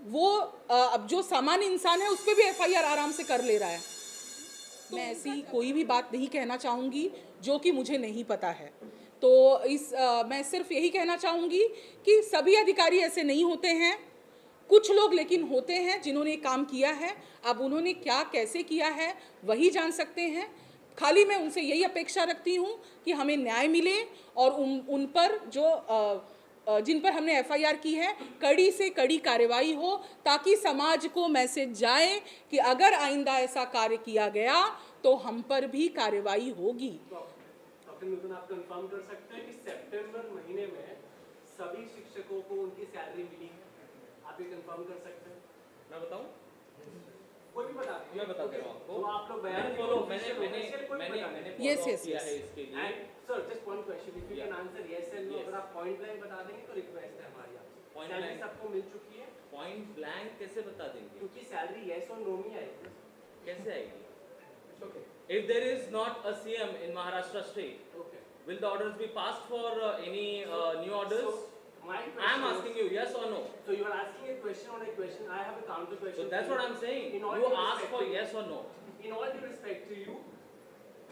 वो अब जो सामान्य इंसान है उस पर भी एफआईआर आराम से कर ले रहा है। मैं ऐसी कोई भी बात नहीं कहना चाहूँगी जो कि मुझे नहीं पता है। तो मैं सिर्फ यही कहना चाहूँगी कि सभी अधिकारी ऐसे नहीं होते हैं, कुछ लोग लेकिन होते हैं जिन्होंने काम किया है। अब उन्होंने क्या कैसे किया है वही जान सकते हैं। खाली मैं उनसे यही अपेक्षा रखती हूँ कि हमें न्याय मिले और उन पर जो जिन पर हमने एफआईआर की है कड़ी से कड़ी कार्रवाई हो, ताकि समाज को मैसेज जाए कि अगर आइंदा ऐसा कार्य किया गया तो हम पर भी कार्रवाई होगी। डॉक्टर मिथुन, आप कंफर्म कर सकते हैं कि सितंबर महीने में सभी शिक्षकों को उनकी सैलरी मिली है? आप ये कंफर्म कर सकते हैं? मैं बताऊं? कोई भी बता दीजिए। मैं बताता हूं आपको। तो आप लोग बयान फॉलो मैंने Yes, follow yes, किया yes. है इसके लिए। And sir just one question, if you can answer yes and no, Yes. अगर आप पॉइंट ब्लैंक बता देंगे तो रिक्वेस्ट है हमारी आपसे। Point salary blank. सबको मिल चुकी है पॉइंट ब्लैंक कैसे बता देंगे? क्योंकि सैलरी यस और नो में आई है। कैसे आएगी? Okay If there is not a CM in Maharashtra state, okay will the orders be passed for any new orders? My I am asking you, yes or no? So you are asking a question on a question. I have a counter question. So that's what I'm saying. In all You due ask respect for to- yes or no. In all due respect to you,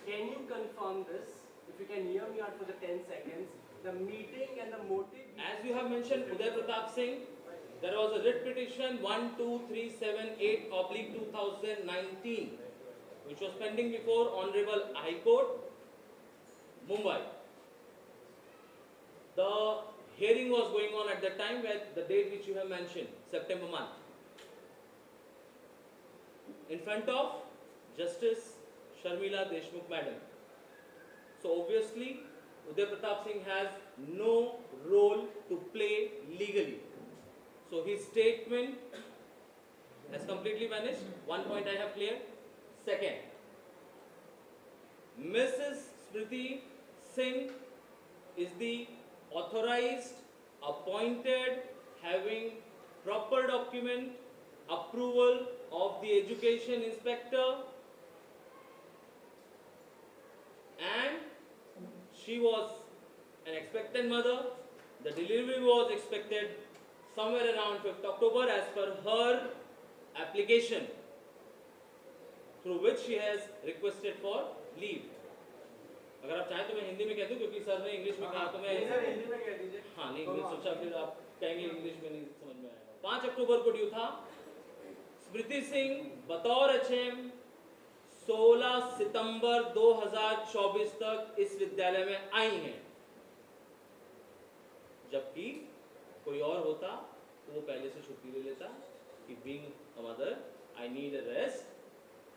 can you confirm this? If you can hear me out for the 10 seconds, the meeting and the motive. As you have mentioned, Uday Pratap Singh, there was a writ petition 12378/2019, which was pending before Honorable High Court, Mumbai. The hearing was going on at the time, where the date which you have mentioned, September month. in front of Justice Sharmila Deshmukh Madam. So obviously, Uday Pratap Singh has no role to play legally. So his statement has completely vanished. One point I have cleared. Second, Mrs. Smriti Singh is the authorized, appointed, having proper document approval of the education inspector, and she was an expectant mother. The delivery was expected somewhere around 5th October as per her application, through which she has requested for leave. अगर आप चाहें तो मैं हिंदी में कह दूं, क्योंकि सर ने इंग्लिश में कहा तो मैं हिंदी में कह दीजिए। हाँ नहीं, मैं सोचा फिर आप कहेंगे इंग्लिश में नहीं समझ में आएगा। 5 अक्टूबर को ड्यू था। स्मृति सिंह बतौर एचएम 16 सितंबर 2024 तक इस विद्यालय में आई हैं, जबकि कोई और होता तो वो पहले से छुट्टी ले लेता कि being a mother I need a rest,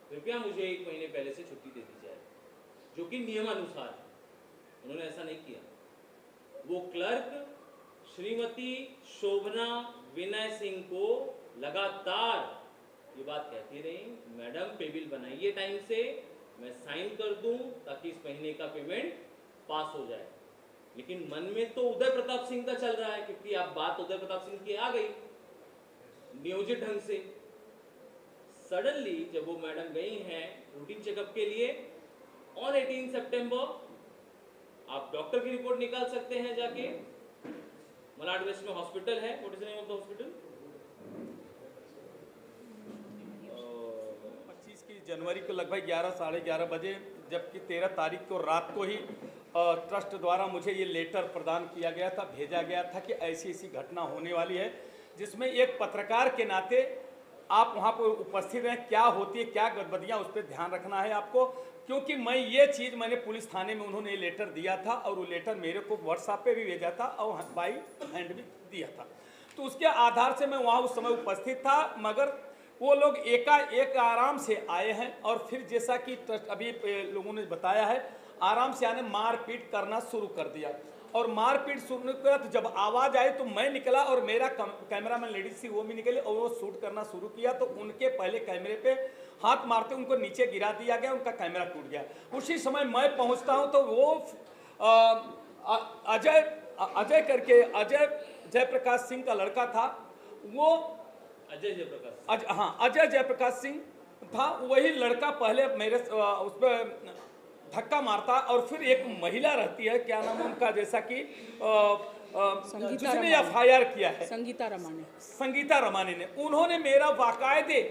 कृपया मुझे 1 महीने पहले से छुट्टी दे दी जाए, जो कि नियमानुसार है। उन्होंने ऐसा नहीं किया। वो क्लर्क श्रीमती शोभना विनय सिंह को लगातार ये बात कहती रही, मैडम पे बिल बनाइए टाइम से, मैं साइन कर दूं ताकि इस महीने का पेमेंट पास हो जाए। लेकिन मन में तो उदय प्रताप सिंह का चल रहा है, क्योंकि आप बात उदय प्रताप सिंह की आ गई नियोजित ढंग से। सडनली जब वो मैडम गई हैं रूटीन चेकअप के लिए ऑन 18 सितंबर, आप डॉक्टर की रिपोर्ट निकाल सकते हैं जाके, मलाड वेस्ट में हॉस्पिटल है, what is the name of the hospital? 25 जनवरी को लगभग 11 साढ़े 11 बजे, जबकि 13 तारीख को रात को ही ट्रस्ट द्वारा मुझे ये लेटर प्रदान किया गया था, भेजा गया था कि ऐसी ऐसी घटना होने वाली है, जिसमें एक पत्रकार के नाते आप वहाँ पर उपस्थित हैं, क्या होती है, क्या गतिविधियाँ, उस पर ध्यान रखना है आपको। क्योंकि मैं ये चीज़ मैंने पुलिस थाने में उन्होंने लेटर दिया था, और वो लेटर मेरे को व्हाट्सएप पे भी भेजा था और बाई हैंड भी दिया था, तो उसके आधार से मैं वहाँ उस समय उपस्थित था। मगर वो लोग एकाएक आराम से आए हैं, और फिर जैसा कि अभी लोगों ने बताया है, आराम से आने मारपीट करना शुरू कर दिया, और मारपीट शुरू किया। तो जब आवाज़ आई तो मैं निकला, और मेरा कैमरामैन लेडीज थी वो भी निकले, और वो शूट करना शुरू किया। तो उनके पहले कैमरे पे हाथ मारते उनको नीचे गिरा दिया गया, उनका कैमरा टूट गया। उसी समय मैं पहुंचता हूं तो वो अजय करके अजय जयप्रकाश सिंह का लड़का था, वो अजय जयप्रकाश, हाँ अजय जयप्रकाश सिंह था, वही लड़का पहले मेरे उस पर धक्का मारता, और फिर एक महिला रहती है, क्या नाम उनका, जैसा कि जिसने FIR किया है, संगीता रमानी ने, उन्होंने मेरा बाकायदे,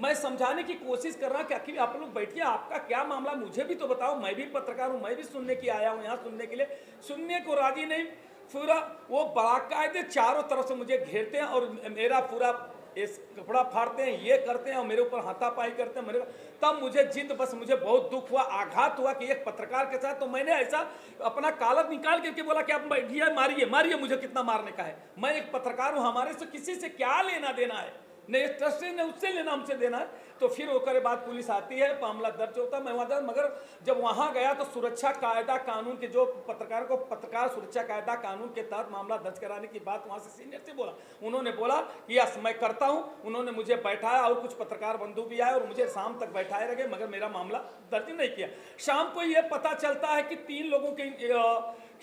मैं समझाने की कोशिश कर रहा कि आखिर आप लोग बैठिए, आपका क्या मामला, मुझे भी तो बताओ, मैं भी पत्रकार हूँ, मैं भी सुनने की आया हूँ यहाँ सुनने के लिए, सुनने को राजी नहीं। पूरा वो बाकायदे चारों तरफ से मुझे घेरते हैं, और मेरा पूरा इस कपड़ा फाड़ते हैं, ये करते हैं, और मेरे ऊपर हाथापाई करते हैं। तब मुझे बस मुझे बहुत दुख हुआ, आघात हुआ कि एक पत्रकार के साथ। तो मैंने ऐसा अपना कालर निकाल करके बोला कि आप बैठिए, मारिए मारिए, मुझे कितना मारने का है, मैं एक पत्रकार हूँ, हमारे से किसी से क्या लेना देना है, नहीं ट्रस्ट से नहीं उससे लेना, हमसे देना है। तो फिर होकर बाद पुलिस आती है, मामला दर्ज होता है, मैं वहाँ, मगर जब वहाँ गया तो सुरक्षा कायदा कानून के जो पत्रकार को पत्रकार सुरक्षा कायदा कानून के तहत मामला दर्ज कराने की बात वहाँ से सीनियर से बोला, उन्होंने बोला कि यस मैं करता हूँ। उन्होंने मुझे बैठाया, और कुछ पत्रकार बंधु भी आए, और मुझे शाम तक बैठाए रखे, मगर मेरा मामला दर्ज नहीं किया। शाम को ये पता चलता है कि 3 लोगों के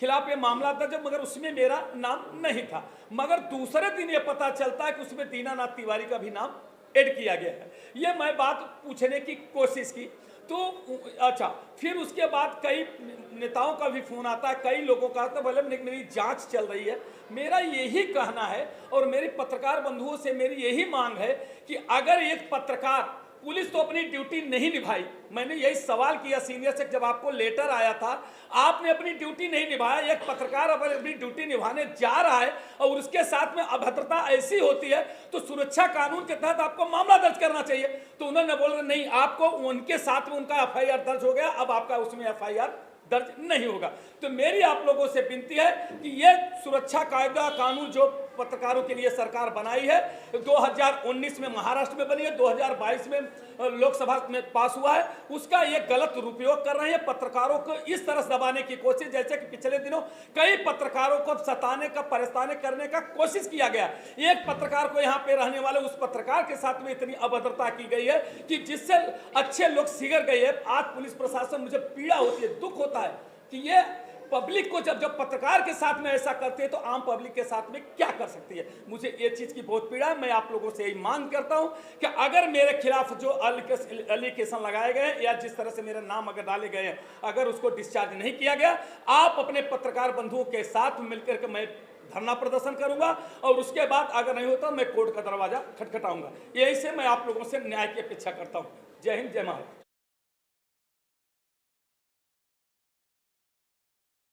खिलाफ ये मामला दर्ज, मगर उसमें मेरा नाम नहीं था। मगर दूसरे दिन ये पता चलता है कि उसमें दीनानाथ तिवारी का भी नाम ऐड किया गया है। ये मैं बात पूछने की कोशिश की, तो अच्छा, फिर उसके बाद कई नेताओं का भी फोन आता है, कई लोगों का, तो बोले मेरी जांच चल रही है। मेरा यही कहना है, और मेरे पत्रकार बंधुओं से मेरी यही मांग है कि अगर एक पत्रकार, पुलिस तो अपनी ड्यूटी नहीं निभाई, मैंने यही सवाल किया सीनियर से, जब आपको लेटर आया था आपने अपनी ड्यूटी नहीं निभाया, एक पत्रकार अपनी ड्यूटी निभाने जा रहा है और उसके साथ में अभद्रता ऐसी होती है, तो सुरक्षा कानून के तहत आपको मामला दर्ज करना चाहिए। तो उन्होंने बोला नहीं, आपको उनके साथ में उनका FIR दर्ज हो गया, अब आपका उसमें FIR दर्ज नहीं होगा। तो मेरी आप लोगों से विनती है कि ये सुरक्षा कायदा कानून जो पत्रकारों के लिए सरकार बनाई है। 2019 में महाराष्ट्र में बनी है, 2022 में लोकसभा में पास हुआ है, उसका ये गलत दुरुपयोग कर रहे हैं। पत्रकारों को इस तरह दबाने की कोशिश, जैसे कि पिछले दिनों कई पत्रकारों को सताने का, परेशानी करने का कोशिश किया गया। एक पत्रकार को यहाँ पे रहने वाले उस पत्रकार के साथ में इतनी अभद्रता की गई है कि जिससे अच्छे लोग सिगड़ गए हैं। आज पुलिस प्रशासन, मुझे पीड़ा होती है, दुख होता है कि ये पब्लिक को जब पत्रकार के साथ में ऐसा करते हैं तो आम पब्लिक के साथ में क्या कर सकती है। मुझे ये चीज की बहुत पीड़ा है। मैं आप लोगों से यही मांग करता हूं कि अगर मेरे खिलाफ जो एलिगेशन लगाए गए या जिस तरह से मेरे नाम अगर डाले गए हैं, अगर उसको डिस्चार्ज नहीं किया गया, आप अपने पत्रकार बंधुओं के साथ मिलकर के मैं धरना प्रदर्शन करूंगा और उसके बाद अगर नहीं होता मैं कोर्ट का दरवाजा खटखटाऊंगा। यही से मैं आप लोगों से न्याय की अपेक्षा करता हूं। जय हिंद, जय महाराष्ट्र।